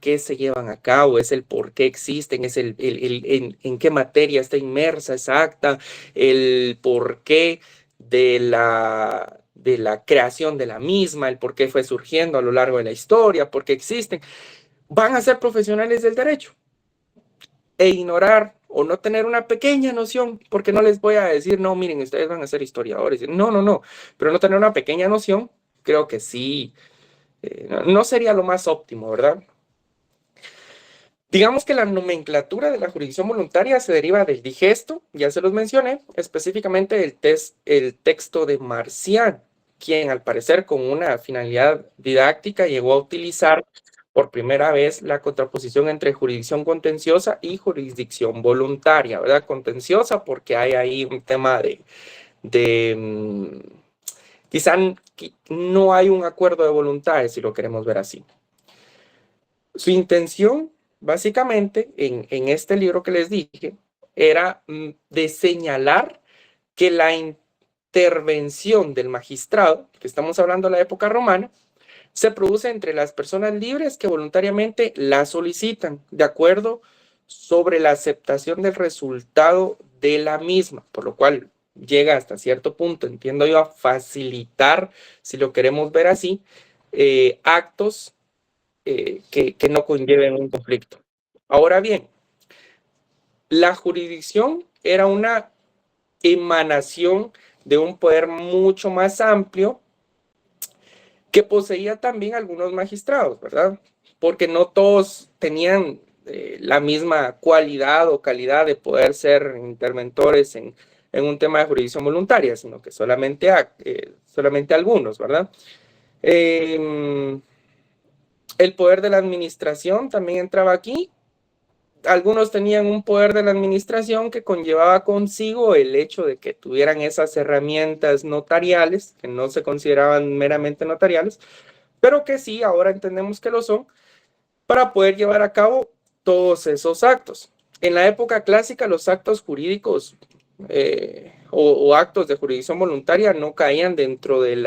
qué se llevan a cabo, es el por qué existen, es en qué materia está inmersa esa acta, el por qué de la creación de la misma, el por qué fue surgiendo a lo largo de la historia, por qué existen. Van a ser profesionales del derecho e ignorar o no tener una pequeña noción, porque no les voy a decir, no, miren, ustedes van a ser historiadores. No, no, no, pero no tener una pequeña noción, creo que sí, no sería lo más óptimo, ¿verdad? Digamos que la nomenclatura de la jurisdicción voluntaria se deriva del digesto, ya se los mencioné, específicamente el texto de Marcián, quien al parecer con una finalidad didáctica llegó a utilizar por primera vez la contraposición entre jurisdicción contenciosa y jurisdicción voluntaria, ¿verdad? Contenciosa porque hay ahí un tema de quizá no hay un acuerdo de voluntades, si lo queremos ver así. Su intención, básicamente, en este libro que les dije, era de señalar que la intervención del magistrado, que estamos hablando de la época romana, se produce entre las personas libres que voluntariamente la solicitan, de acuerdo sobre la aceptación del resultado de la misma, por lo cual llega hasta cierto punto, entiendo yo, a facilitar, si lo queremos ver así, actos que no conlleven un conflicto. Ahora bien, la jurisdicción era una emanación de un poder mucho más amplio que poseía también algunos magistrados, ¿verdad? Porque no todos tenían la misma cualidad o calidad de poder ser interventores en un tema de jurisdicción voluntaria, sino que solamente algunos, ¿verdad? El poder de la administración también entraba aquí. Algunos tenían un poder de la administración que conllevaba consigo el hecho de que tuvieran esas herramientas notariales, que no se consideraban meramente notariales, pero que sí, ahora entendemos que lo son, para poder llevar a cabo todos esos actos. En la época clásica, los actos jurídicos o actos de jurisdicción voluntaria no caían dentro del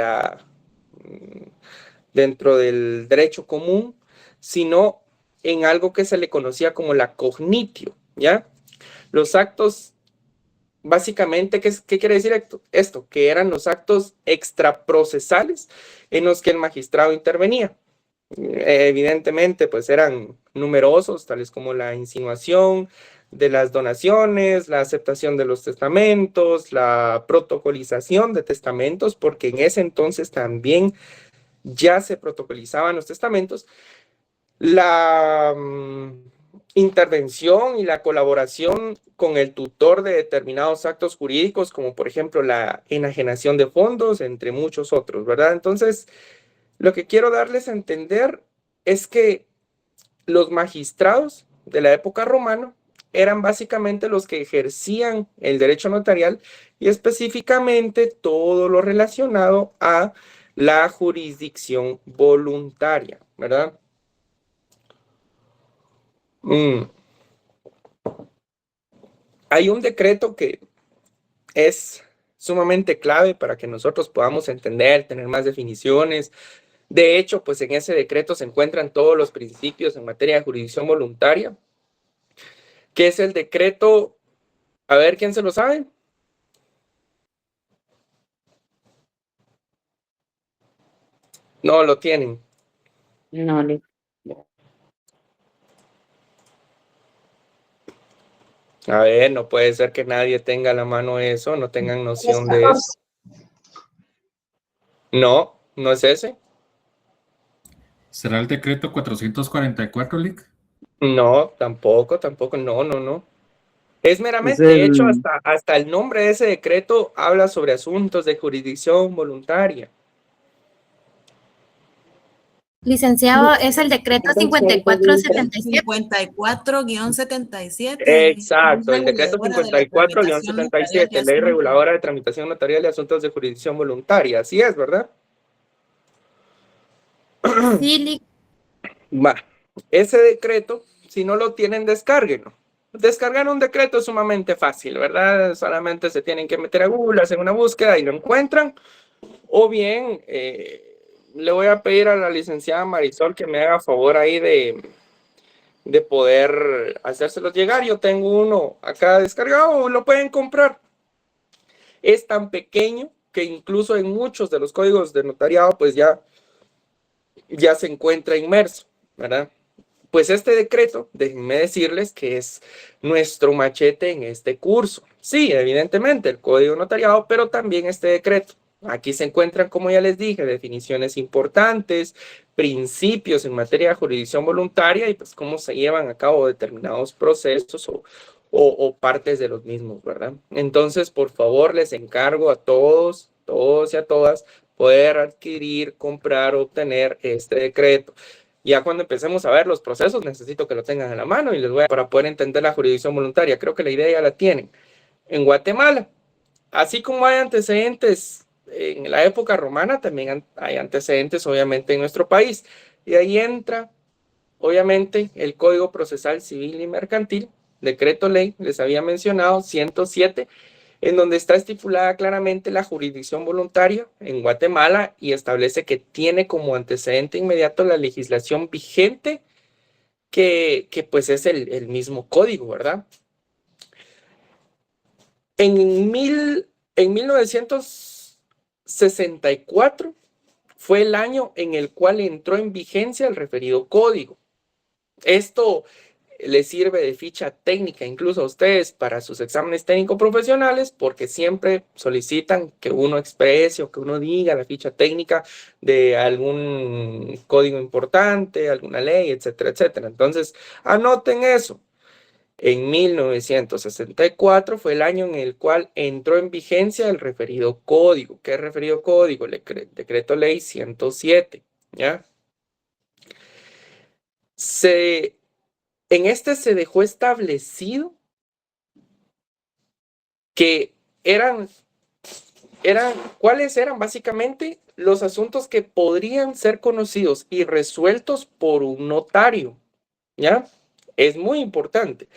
derecho común, sino en algo que se le conocía como la cognitio, ¿ya? Los actos, básicamente, ¿qué quiere decir esto? Que eran los actos extraprocesales en los que el magistrado intervenía. Evidentemente, pues eran numerosos, tales como la insinuación de las donaciones, la aceptación de los testamentos, la protocolización de testamentos, porque en ese entonces también ya se protocolizaban los testamentos, la intervención y la colaboración con el tutor de determinados actos jurídicos, como por ejemplo la enajenación de fondos, entre muchos otros, ¿verdad? Entonces, lo que quiero darles a entender es que los magistrados de la época romana eran básicamente los que ejercían el derecho notarial y específicamente todo lo relacionado a la jurisdicción voluntaria, ¿verdad? Hay un decreto que es sumamente clave para que nosotros podamos entender, tener más definiciones. De hecho, pues en ese decreto se encuentran todos los principios en materia de jurisdicción voluntaria, que es el decreto, a ver, ¿quién se lo sabe? No lo tienen. No, A ver, no puede ser que nadie tenga a la mano eso, no tengan noción de eso. No, no es ese. ¿Será el decreto 444, Lick? No, tampoco, no, no, no. Es meramente, Es de hecho, el, hasta el nombre de ese decreto habla sobre asuntos de jurisdicción voluntaria. Licenciado, es el decreto 5477. 54-77. Exacto, el decreto 54-77, ley reguladora de tramitación notarial de asuntos de jurisdicción voluntaria. Así es, ¿verdad? Sí, Va. Ese decreto, si no lo tienen, descárguenlo. Descargar un decreto es sumamente fácil, ¿verdad? Solamente se tienen que meter a Google, hacen una búsqueda y lo encuentran. O bien, le voy a pedir a la licenciada Marisol que me haga favor ahí de poder hacérselos llegar. Yo tengo uno acá descargado, lo pueden comprar. Es tan pequeño que incluso en muchos de los códigos de notariado pues ya se encuentra inmerso, ¿verdad? Pues este decreto, déjenme decirles que es nuestro machete en este curso. Sí, evidentemente el código notariado, pero también este decreto. Aquí se encuentran, como ya les dije, definiciones importantes, principios en materia de jurisdicción voluntaria y pues cómo se llevan a cabo determinados procesos o partes de los mismos, ¿verdad? Entonces, por favor, les encargo a todos y a todas poder adquirir, comprar, obtener este decreto. Ya cuando empecemos a ver los procesos, necesito que lo tengan en la mano y les voy a para poder entender la jurisdicción voluntaria. Creo que la idea ya la tienen. En Guatemala, así como hay antecedentes en la época romana, también hay antecedentes, obviamente, en nuestro país. Y ahí entra, obviamente, el Código Procesal Civil y Mercantil, decreto ley, les había mencionado, 107, en donde está estipulada claramente la jurisdicción voluntaria en Guatemala y establece que tiene como antecedente inmediato la legislación vigente que pues es el mismo código, ¿verdad? En 1964 fue el año en el cual entró en vigencia el referido código. Esto les sirve de ficha técnica incluso a ustedes para sus exámenes técnico-profesionales porque siempre solicitan que uno exprese o que uno diga la ficha técnica de algún código importante, alguna ley, etcétera, etcétera. Entonces, anoten eso. En 1964 fue el año en el cual entró en vigencia el referido código. ¿Qué referido código? El decreto ley 107, ¿ya? En este se dejó establecido que ¿cuáles eran básicamente los asuntos que podrían ser conocidos y resueltos por un notario? ¿Ya? Es muy importante.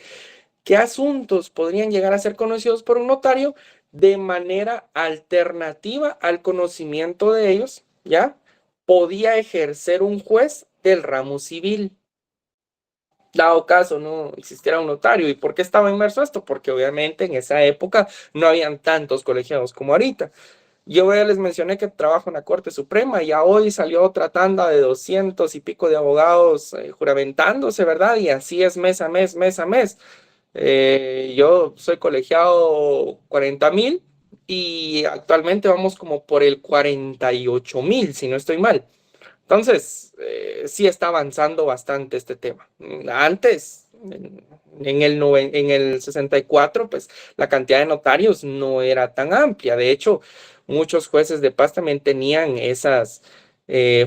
¿Qué asuntos podrían llegar a ser conocidos por un notario de manera alternativa al conocimiento de ellos? ¿Ya? Podía ejercer un juez del ramo civil. Dado caso no existiera un notario. ¿Y por qué estaba inmerso esto? Porque obviamente en esa época no habían tantos colegiados como ahorita. Yo ya les mencioné que trabajo en la Corte Suprema y ya hoy salió otra tanda de 200 y pico de abogados juramentándose, ¿verdad? Y así es mes a mes, mes a mes. Yo soy colegiado 40,000 y actualmente vamos como por el 48,000, si no estoy mal. Entonces, sí está avanzando bastante este tema. Antes, en el 64, pues la cantidad de notarios no era tan amplia. De hecho, muchos jueces de paz también tenían esas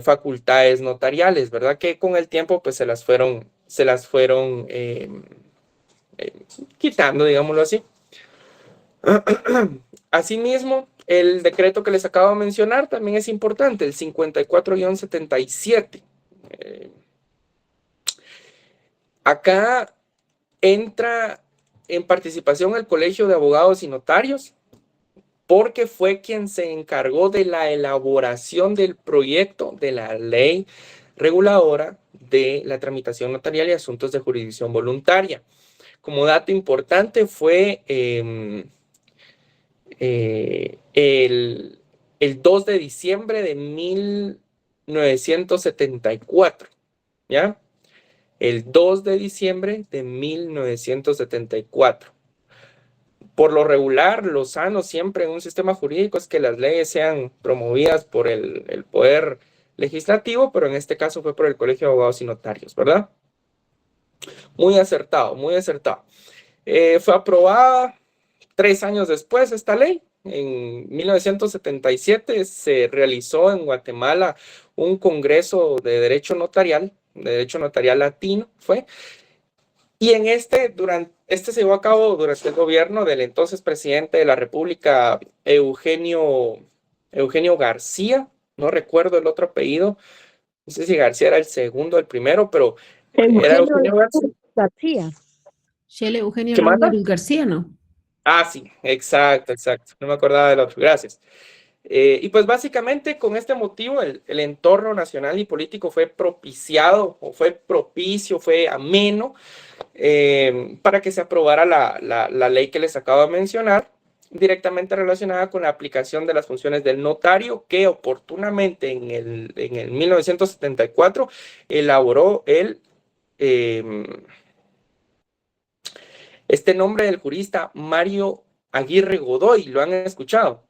facultades notariales, ¿verdad? Que con el tiempo, pues se las fueron quitando, digámoslo así. Asimismo, el decreto que les acabo de mencionar también es importante, el 54-77. Acá entra en participación el Colegio de Abogados y Notarios porque fue quien se encargó de la elaboración del proyecto de la ley reguladora de la tramitación notarial y asuntos de jurisdicción voluntaria. Como dato importante fue el 2 de diciembre de 1974, ¿ya? El 2 de diciembre de 1974. Por lo regular, lo sano siempre en un sistema jurídico es que las leyes sean promovidas por el Poder Legislativo, pero en este caso fue por el Colegio de Abogados y Notarios, ¿verdad? Muy acertado, muy acertado. Fue aprobada 3 años después esta ley. En 1977 se realizó en Guatemala un congreso de derecho notarial latino, fue. Y en este se llevó a cabo durante el gobierno del entonces presidente de la República, Eugenio García. No recuerdo el otro apellido. No sé si García era el segundo o el primero, pero era Eugenio García. Shele Eugenio ¿Qué manda? García, ¿no? Ah, sí, exacto. No me acordaba del otro, gracias. Y pues básicamente con este motivo el entorno nacional y político fue propiciado, o fue propicio, fue ameno, para que se aprobara la ley que les acabo de mencionar, directamente relacionada con la aplicación de las funciones del notario, que oportunamente en el 1974 elaboró este nombre del jurista Mario Aguirre Godoy. ¿Lo han escuchado?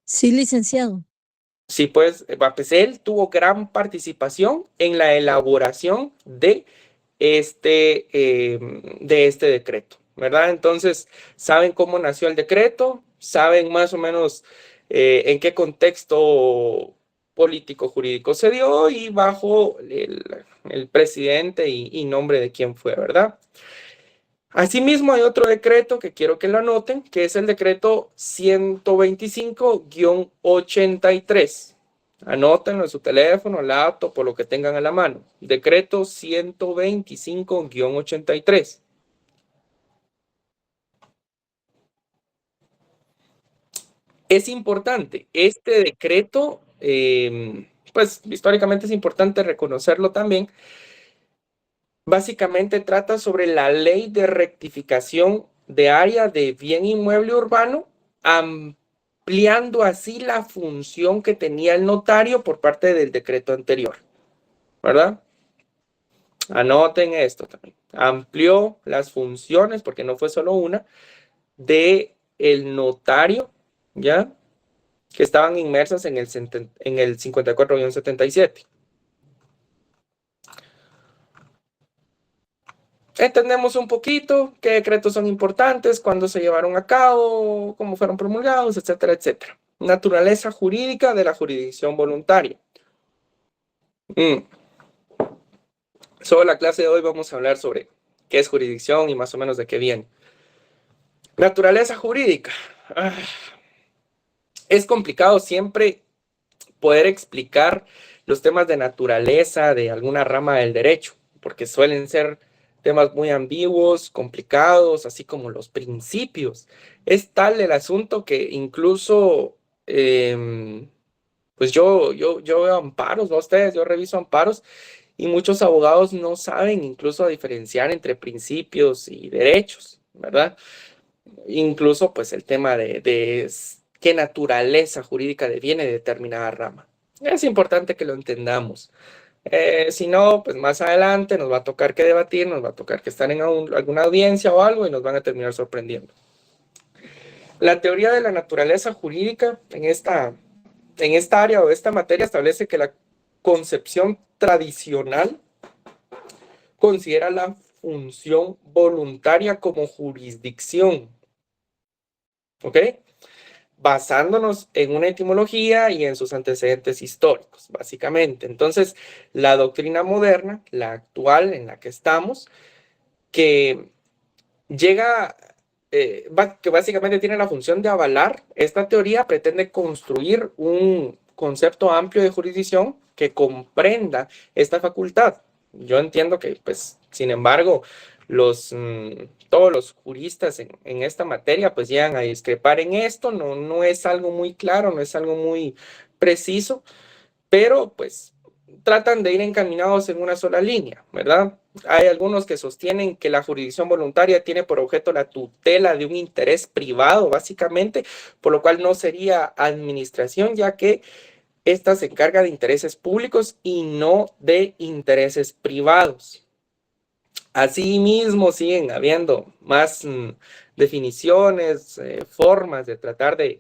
Sí, licenciado. Sí, pues él tuvo gran participación en la elaboración de este decreto, ¿verdad? Entonces, ¿saben cómo nació el decreto? ¿Saben más o menos en qué contexto político jurídico se dio y bajo el presidente y nombre de quién fue, ¿verdad? Asimismo, hay otro decreto que quiero que lo anoten, que es el decreto 125-83. Anótenlo en su teléfono, laptop, por lo que tengan a la mano. Decreto 125-83. Es importante, este decreto, pues históricamente es importante reconocerlo también. Básicamente trata sobre la ley de rectificación de área de bien inmueble urbano, ampliando así la función que tenía el notario por parte del decreto anterior, ¿verdad? Anoten esto también. Amplió las funciones, porque no fue solo una, de el notario, ¿ya? Que estaban inmersas en el 54-77. Entendemos un poquito qué decretos son importantes, cuándo se llevaron a cabo, cómo fueron promulgados, etcétera, etcétera. Naturaleza jurídica de la jurisdicción voluntaria. Sobre la clase de hoy vamos a hablar sobre qué es jurisdicción y más o menos de qué viene. Naturaleza jurídica. Es complicado siempre poder explicar los temas de naturaleza de alguna rama del derecho, porque suelen ser temas muy ambiguos, complicados, así como los principios. Es tal el asunto que incluso, pues yo veo amparos, ¿no? Ustedes, yo reviso amparos y muchos abogados no saben incluso diferenciar entre principios y derechos, ¿verdad? Incluso pues el tema de qué naturaleza jurídica deviene de determinada rama. Es importante que lo entendamos. Si no, pues más adelante nos va a tocar que debatir, nos va a tocar que estar en alguna audiencia o algo y nos van a terminar sorprendiendo. La teoría de la naturaleza jurídica en esta área o esta materia establece que la concepción tradicional considera la función voluntaria como jurisdicción. ¿Ok? Basándonos en una etimología y en sus antecedentes históricos, básicamente. Entonces, la doctrina moderna, la actual en la que estamos, que llega, que básicamente tiene la función de avalar esta teoría, pretende construir un concepto amplio de jurisdicción que comprenda esta facultad. Yo entiendo que, pues, sin embargo, todos los juristas en esta materia pues llegan a discrepar en esto, no es algo muy claro, no es algo muy preciso, pero pues tratan de ir encaminados en una sola línea, ¿verdad? Hay algunos que sostienen que la jurisdicción voluntaria tiene por objeto la tutela de un interés privado, básicamente, por lo cual no sería administración, ya que esta se encarga de intereses públicos y no de intereses privados. Asimismo, siguen habiendo más definiciones, formas de tratar de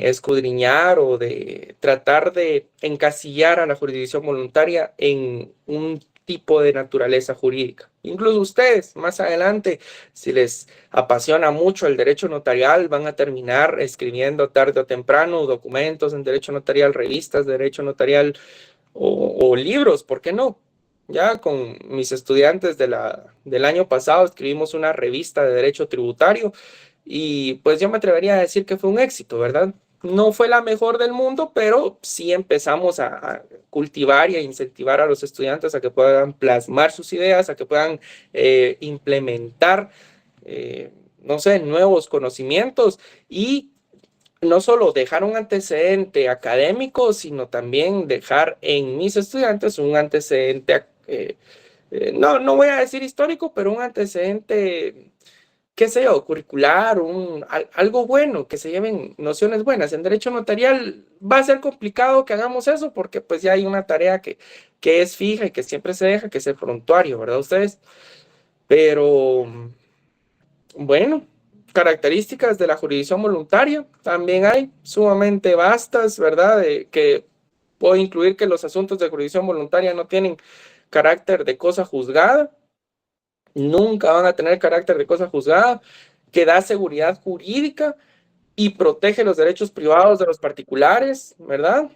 escudriñar o de tratar de encasillar a la jurisdicción voluntaria en un tipo de naturaleza jurídica. Incluso ustedes, más adelante, si les apasiona mucho el derecho notarial, van a terminar escribiendo tarde o temprano documentos en derecho notarial, revistas de derecho notarial o libros, ¿por qué no? Ya con mis estudiantes del año pasado escribimos una revista de derecho tributario y pues yo me atrevería a decir que fue un éxito, ¿verdad? No fue la mejor del mundo, pero sí empezamos a cultivar y a incentivar a los estudiantes a que puedan plasmar sus ideas, a que puedan implementar, no sé, nuevos conocimientos y no solo dejar un antecedente académico, sino también dejar en mis estudiantes un antecedente, no voy a decir histórico, pero un antecedente, qué sé yo, curricular, algo bueno, que se lleven nociones buenas. En derecho notarial va a ser complicado que hagamos eso porque pues ya hay una tarea que es fija y que siempre se deja, que es el prontuario, ¿verdad ustedes? Pero, bueno, características de la jurisdicción voluntaria también hay sumamente vastas, ¿verdad? Que puedo incluir que los asuntos de jurisdicción voluntaria no tienen carácter de cosa juzgada, nunca van a tener carácter de cosa juzgada, que da seguridad jurídica y protege los derechos privados de los particulares, ¿verdad?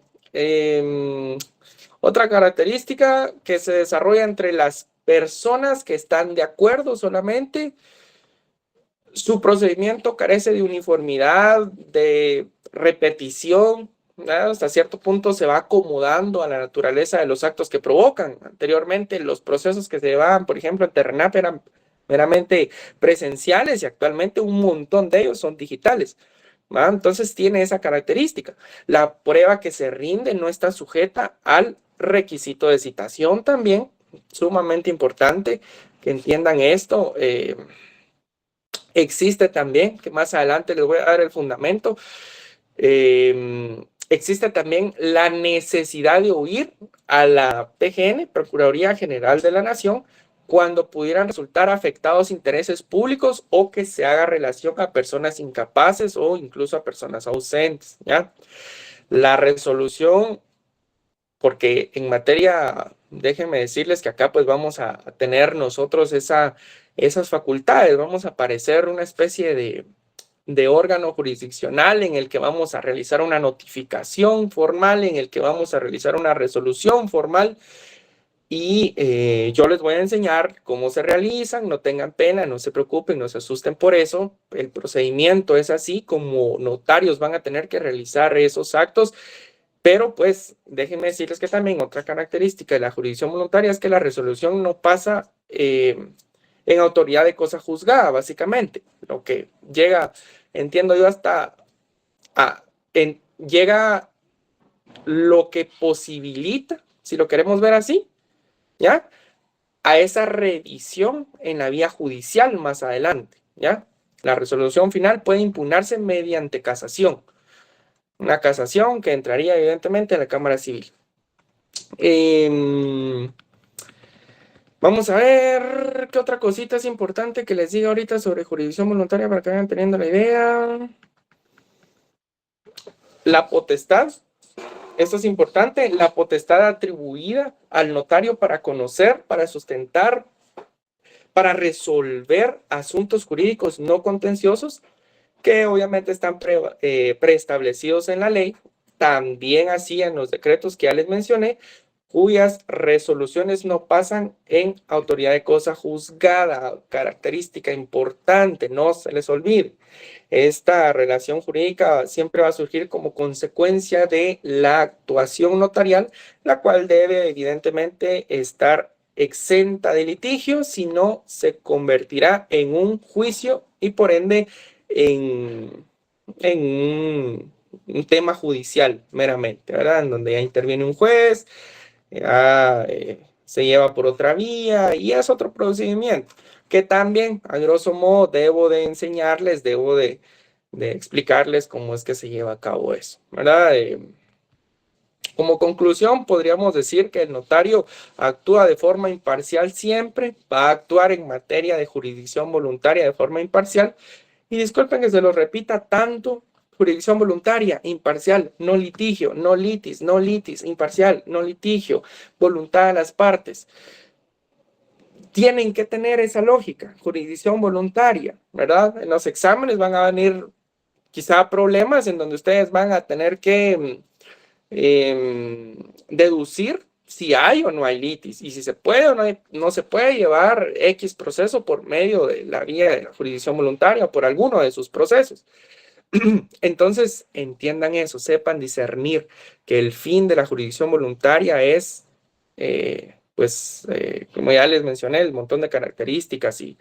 Otra característica que se desarrolla entre las personas que están de acuerdo solamente. Su procedimiento carece de uniformidad, de repetición, ¿verdad? Hasta cierto punto se va acomodando a la naturaleza de los actos que provocan. Anteriormente los procesos que se llevaban, por ejemplo, en Terrenap eran meramente presenciales y actualmente un montón de ellos son digitales, ¿verdad? Entonces tiene esa característica. La prueba que se rinde no está sujeta al requisito de citación también, sumamente importante que entiendan esto. Existe también, que más adelante les voy a dar el fundamento, existe también la necesidad de oír a la PGN, Procuraduría General de la Nación, cuando pudieran resultar afectados intereses públicos o que se haga relación a personas incapaces o incluso a personas ausentes, ¿ya? La resolución, porque en materia, déjenme decirles que acá pues vamos a tener nosotros esas facultades, vamos a parecer una especie de órgano jurisdiccional en el que vamos a realizar una notificación formal, en el que vamos a realizar una resolución formal y yo les voy a enseñar cómo se realizan, no tengan pena, no se preocupen, no se asusten por eso, el procedimiento es así, como notarios van a tener que realizar esos actos. Pero pues déjenme decirles que también otra característica de la jurisdicción voluntaria es que la resolución no pasa en autoridad de cosa juzgada, básicamente. Lo que llega, entiendo yo, llega lo que posibilita, si lo queremos ver así, ¿ya? A esa revisión en la vía judicial más adelante, ¿ya? La resolución final puede impugnarse mediante casación. Una casación que entraría evidentemente a la Cámara Civil. Vamos a ver qué otra cosita es importante que les diga ahorita sobre jurisdicción voluntaria para que vayan teniendo la idea. La potestad, esto es importante, la potestad atribuida al notario para conocer, para sustentar, para resolver asuntos jurídicos no contenciosos que obviamente están preestablecidos en la ley, también así en los decretos que ya les mencioné, cuyas resoluciones no pasan en autoridad de cosa juzgada. Característica importante, no se les olvide. Esta relación jurídica siempre va a surgir como consecuencia de la actuación notarial, la cual debe evidentemente estar exenta de litigio, si no se convertirá en un juicio y por ende en un tema judicial meramente, ¿verdad? En donde ya interviene un juez, ya se lleva por otra vía y es otro procedimiento que también, a grosso modo, debo de enseñarles, debo de explicarles cómo es que se lleva a cabo eso, ¿verdad? Como conclusión, podríamos decir que el notario actúa de forma imparcial siempre, va a actuar en materia de jurisdicción voluntaria de forma imparcial. Y disculpen que se lo repita tanto, jurisdicción voluntaria, imparcial, no litigio, no litis, no litis, imparcial, no litigio, voluntad de las partes. Tienen que tener esa lógica, jurisdicción voluntaria, ¿verdad? En los exámenes van a venir quizá problemas en donde ustedes van a tener que deducir si hay o no hay litis y si se puede o no se puede llevar X proceso por medio de la vía de la jurisdicción voluntaria o por alguno de sus procesos. Entonces, entiendan eso, sepan discernir que el fin de la jurisdicción voluntaria es pues, como ya les mencioné, el montón de características y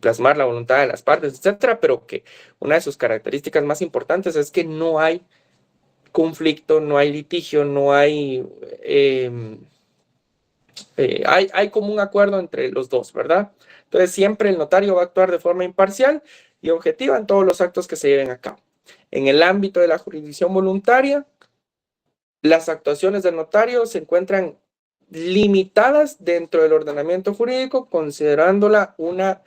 plasmar la voluntad de las partes, etcétera, pero que una de sus características más importantes es que no hay conflicto, no hay litigio, no hay, hay como un acuerdo entre los dos, ¿verdad? Entonces siempre el notario va a actuar de forma imparcial y objetiva en todos los actos que se lleven a cabo. En el ámbito de la jurisdicción voluntaria, las actuaciones del notario se encuentran limitadas dentro del ordenamiento jurídico, considerándola una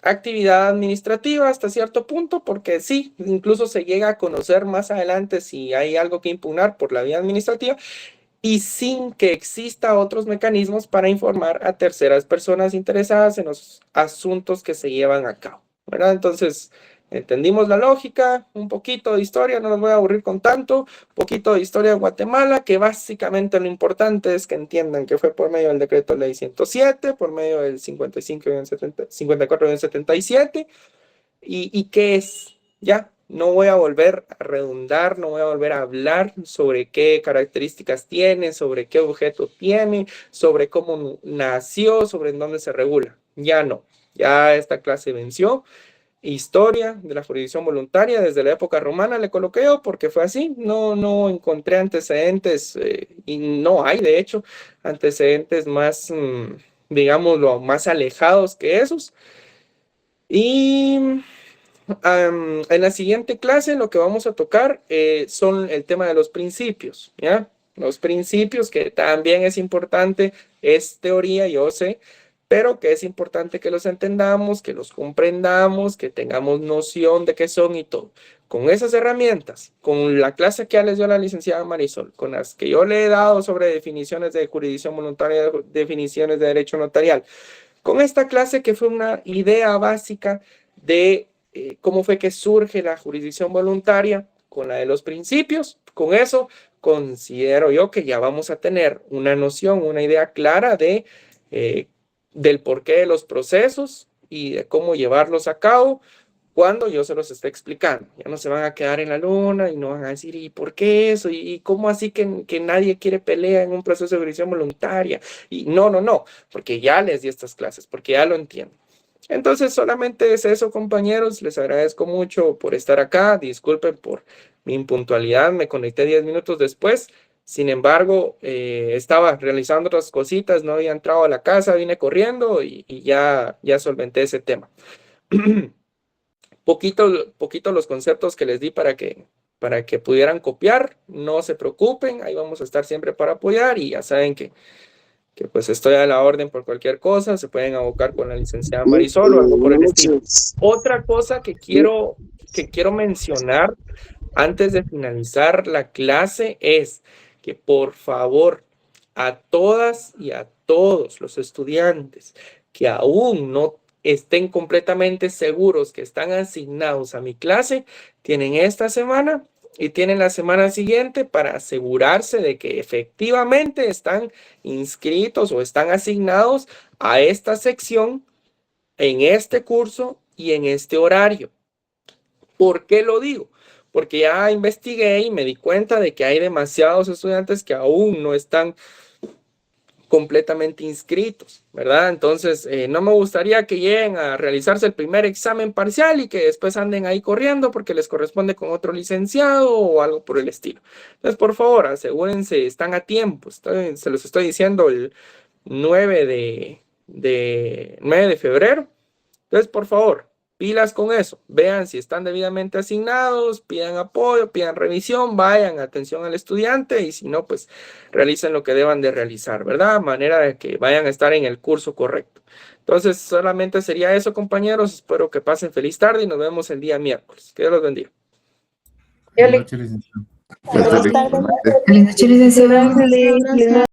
actividad administrativa hasta cierto punto, porque sí, incluso se llega a conocer más adelante si hay algo que impugnar por la vía administrativa, y sin que exista otros mecanismos para informar a terceras personas interesadas en los asuntos que se llevan a cabo, ¿verdad? Entonces, entendimos la lógica, un poquito de historia, no los voy a aburrir con tanto, un poquito de historia de Guatemala, que básicamente lo importante es que entiendan que fue por medio del decreto ley 107, por medio del 54-77, y qué es, ya. No voy a volver a redundar, no voy a volver a hablar sobre qué características tiene, sobre qué objeto tiene, sobre cómo nació, sobre en dónde se regula. Ya no, ya esta clase venció. Historia de la jurisdicción voluntaria desde la época romana le coloqué yo porque fue así. No encontré antecedentes y no hay, de hecho, antecedentes más, digámoslo, más alejados que esos. Y en la siguiente clase lo que vamos a tocar son el tema de los principios, ¿ya? Los principios, que también es importante, es teoría, yo sé, pero que es importante que los entendamos, que los comprendamos, que tengamos noción de qué son y todo. Con esas herramientas, con la clase que ya les dio la licenciada Marisol, con las que yo le he dado sobre definiciones de jurisdicción voluntaria, definiciones de derecho notarial, con esta clase que fue una idea básica de cómo fue que surge la jurisdicción voluntaria, con la de los principios, con eso considero yo que ya vamos a tener una noción, una idea clara de, del porqué de los procesos y de cómo llevarlos a cabo cuando yo se los esté explicando. Ya no se van a quedar en la luna y no van a decir, ¿y por qué eso? ¿Y cómo así que nadie quiere pelea en un proceso de jurisdicción voluntaria? Y no, porque ya les di estas clases, porque ya lo entiendo. Entonces, solamente es eso, compañeros. Les agradezco mucho por estar acá. Disculpen por mi impuntualidad. Me conecté 10 minutos después. Sin embargo, estaba realizando otras cositas. No había entrado a la casa. Vine corriendo y ya solventé ese tema. Poquito los conceptos que les di para que pudieran copiar. No se preocupen. Ahí vamos a estar siempre para apoyar. Y ya saben que pues estoy a la orden por cualquier cosa, se pueden abocar con la licenciada Marisol o algo por el estilo. Otra cosa que quiero mencionar antes de finalizar la clase es que por favor a todas y a todos los estudiantes que aún no estén completamente seguros que están asignados a mi clase, tienen esta semana y tienen la semana siguiente para asegurarse de que efectivamente están inscritos o están asignados a esta sección en este curso y en este horario. ¿Por qué lo digo? Porque ya investigué y me di cuenta de que hay demasiados estudiantes que aún no están completamente inscritos, ¿verdad? Entonces, no me gustaría que lleguen a realizarse el primer examen parcial y que después anden ahí corriendo porque les corresponde con otro licenciado o algo por el estilo. Entonces, por favor, asegúrense, están a tiempo. Se los estoy diciendo el 9 de febrero. Entonces, por favor, pilas con eso. Vean si están debidamente asignados, pidan apoyo, pidan revisión, vayan, atención al estudiante y si no, pues realicen lo que deban de realizar, ¿verdad? De manera de que vayan a estar en el curso correcto. Entonces, solamente sería eso, compañeros. Espero que pasen feliz tarde y nos vemos el día miércoles. Que Dios los bendiga. Buenas noches, licenciado. Feliz tarde. Feliz noche, licenciado.